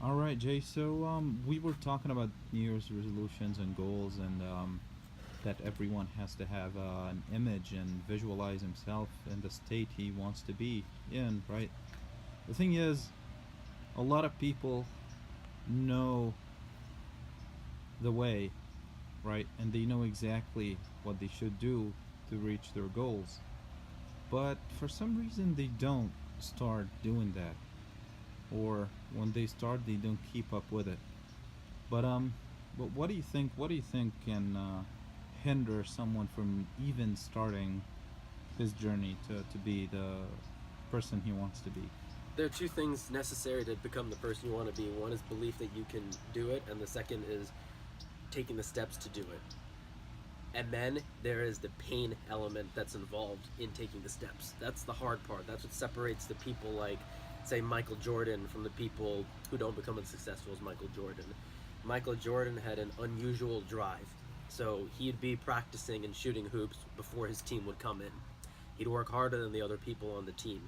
All right, Jay. So we were talking about New Year's resolutions and goals, and that everyone has to have an image and visualize himself in the state he wants to be in, right? The thing is, a lot of people know the way, right? And they know exactly what they should do to reach their goals. But for some reason, they don't start doing that. Or when they start, they don't keep up with it. But but what do you think? What do you think can hinder someone from even starting his journey to be the person he wants to be? There are two things necessary to become the person you want to be. One is belief that you can do it, and the second is taking the steps to do it. And then there is the pain element that's involved in taking the steps. That's the hard part. That's what separates the people like, say, Michael Jordan from the people who don't become as successful as Michael Jordan. Michael Jordan had an unusual drive. So he'd be practicing and shooting hoops before his team would come in. He'd work harder than the other people on the team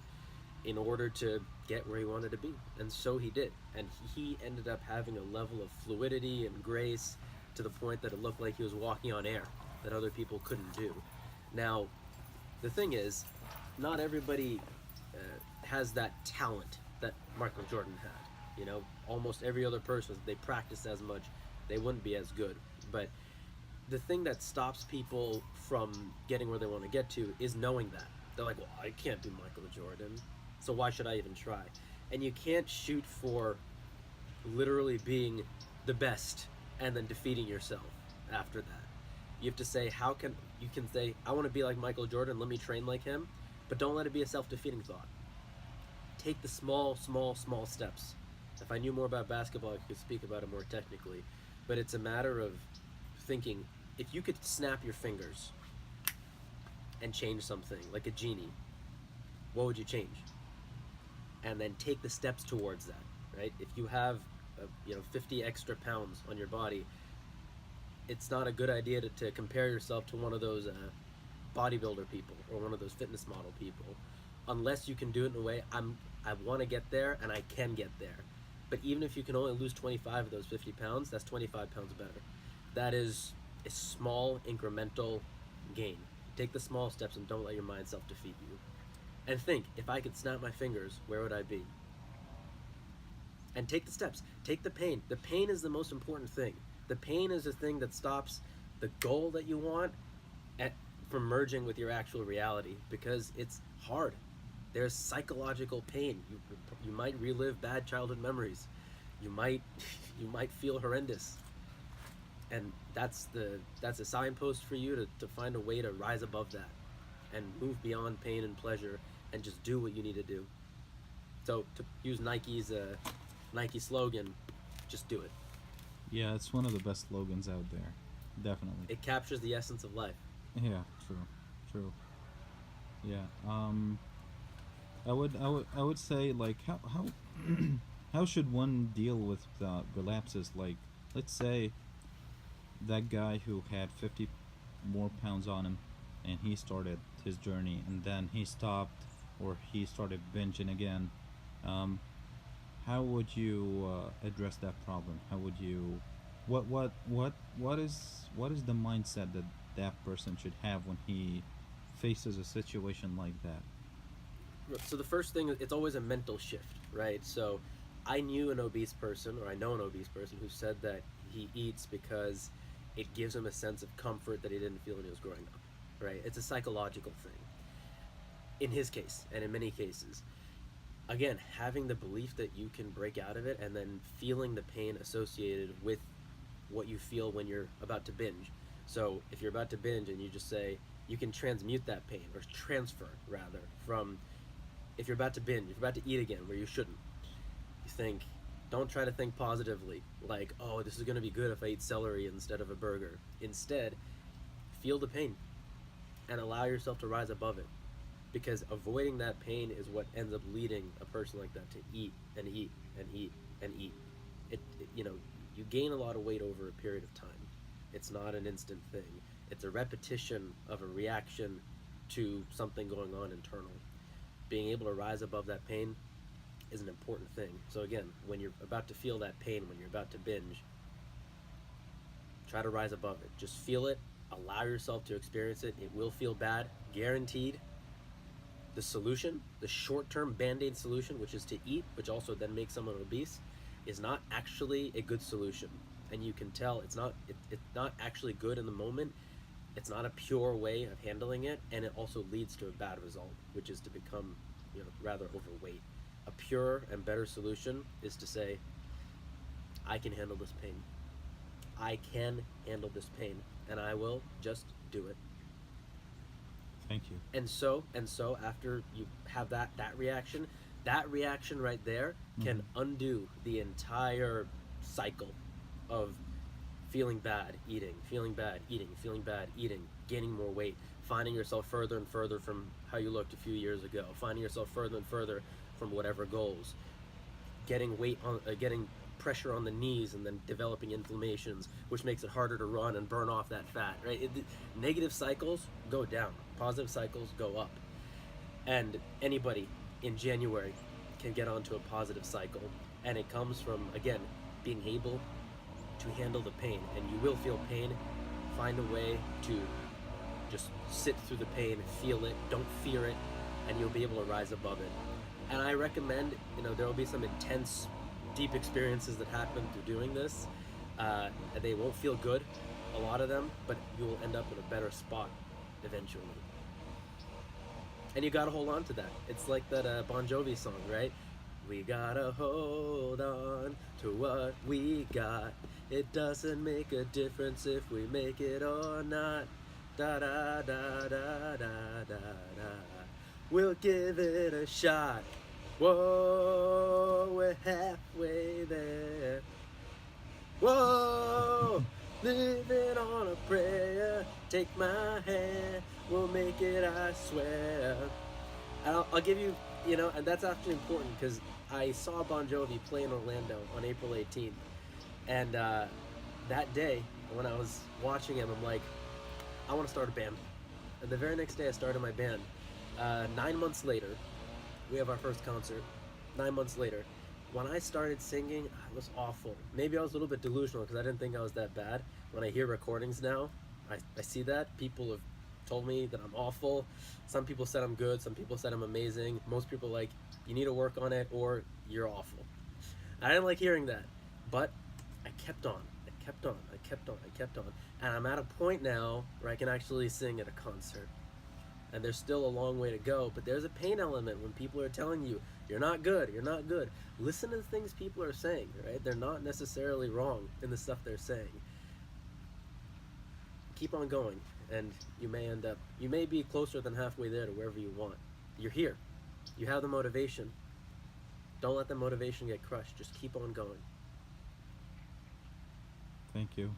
in order to get where he wanted to be. And so he did. And he ended up having a level of fluidity and grace to the point that it looked like he was walking on air that other people couldn't do. Now, the thing is, not everybody has that talent that Michael Jordan had. You know, almost every other person, if they practice as much, they wouldn't be as good. But the thing that stops people from getting where they want to get to is knowing that. They're like, well, I can't be Michael Jordan, so why should I even try? And you can't shoot for literally being the best and then defeating yourself after that. You have to say, how can you can say, I want to be like Michael Jordan, let me train like him, but don't let it be a self defeating thought. Take the small steps. If I knew more about basketball, I could speak about it more technically, but it's a matter of thinking if you could snap your fingers and change something like a genie, what would you change? And then take the steps towards that. Right? If you have 50 extra pounds on your body, it's not a good idea to compare yourself to one of those bodybuilder people or one of those fitness model people, unless you can do it in a way I want to get there and I can get there. But even if you can only lose 25 of those 50 pounds, that's 25 pounds better. That is a small incremental gain. Take the small steps and don't let your mind self defeat you. And think, if I could snap my fingers, where would I be? And take the steps. Take the pain. The pain is the most important thing. The pain is the thing that stops the goal that you want at, from merging with your actual reality because it's hard. There's psychological pain. You might relive bad childhood memories. You might you might feel horrendous. And that's a signpost for you to find a way to rise above that and move beyond pain and pleasure and just do what you need to do. So to use Nike's Nike slogan, just do it. Yeah, it's one of the best slogans out there. Definitely. It captures the essence of life. Yeah, true, true. Yeah. I would say like how how should one deal with relapses? Like, let's say that guy who had 50 more pounds on him, and he started his journey, and then he stopped, or he started binging again. Um, how would you address that problem? How would you what is the mindset that that person should have when he faces a situation like that? So the first thing, it's always a mental shift, right? So I knew an obese person, or I know an obese person, who said that he eats because it gives him a sense of comfort that he didn't feel when he was growing up, right? It's a psychological thing. In his case, and in many cases, again, having the belief that you can break out of it and then feeling the pain associated with what you feel when you're about to binge. So if you're about to binge and you just say, you can transmute that pain, or transfer rather, from if you're about to binge, if you're about to eat again where you shouldn't, you think, don't try to think positively, like, oh, this is going to be good if I eat celery instead of a burger. Instead, feel the pain and allow yourself to rise above it. Because avoiding that pain is what ends up leading a person like that to eat and eat and eat and eat. You gain a lot of weight over a period of time. It's not an instant thing. It's a repetition of a reaction to something going on internal. Being able to rise above that pain is an important thing. So again, when you're about to feel that pain, when you're about to binge, try to rise above it. Just feel it, allow yourself to experience it. It will feel bad, guaranteed. The solution, the short-term band-aid solution, which is to eat, which also then makes someone obese, is not actually a good solution. And you can tell it's not actually good in the moment. It's not a pure way of handling it, and it also leads to a bad result, which is to become, rather overweight. A pure and better solution is to say, I can handle this pain. I can handle this pain, and I will just do it. Thank you. And so after you have that reaction right there can undo the entire cycle of feeling bad eating, feeling bad eating, feeling bad eating, gaining more weight, finding yourself further and further from how you looked a few years ago, finding yourself further and further from whatever goals, getting pressure on the knees, and then developing inflammations, which makes it harder to run and burn off that fat, right? Negative cycles go down, positive cycles go up. And anybody in January can get onto a positive cycle, and it comes from, again, being able to handle the pain. And you will feel pain. Find a way to just sit through the pain, feel it, don't fear it, and you'll be able to rise above it. And I recommend, there will be some intense, deep experiences that happen through doing this. And they won't feel good, a lot of them, but you will end up in a better spot eventually. And you gotta hold on to that. It's like that Bon Jovi song, right? We gotta hold on to what we got. It doesn't make a difference if we make it or not. Da da da da da da da. We'll give it a shot. Whoa, we're halfway there. Whoa, living on a prayer. Take my hand, we'll make it, I swear. And I'll give you, and that's actually important because I saw Bon Jovi play in Orlando on April 18th. And that day, when I was watching him, I'm like, I want to start a band. And the very next day, I started my band. 9 months later, we have our first concert. 9 months later, when I started singing, it was awful. Maybe I was a little bit delusional because I didn't think I was that bad. When I hear recordings now, I see that. People have told me that I'm awful. Some people said I'm good. Some people said I'm amazing. Most people like, you need to work on it or you're awful. I didn't like hearing that. But I kept on. I kept on. I kept on. I kept on. And I'm at a point now where I can actually sing at a concert. And there's still a long way to go, but there's a pain element when people are telling you, you're not good, you're not good. Listen to the things people are saying, right? They're not necessarily wrong in the stuff they're saying. Keep on going, and you may be closer than halfway there to wherever you want. You're here. You have the motivation. Don't let the motivation get crushed. Just keep on going. Thank you.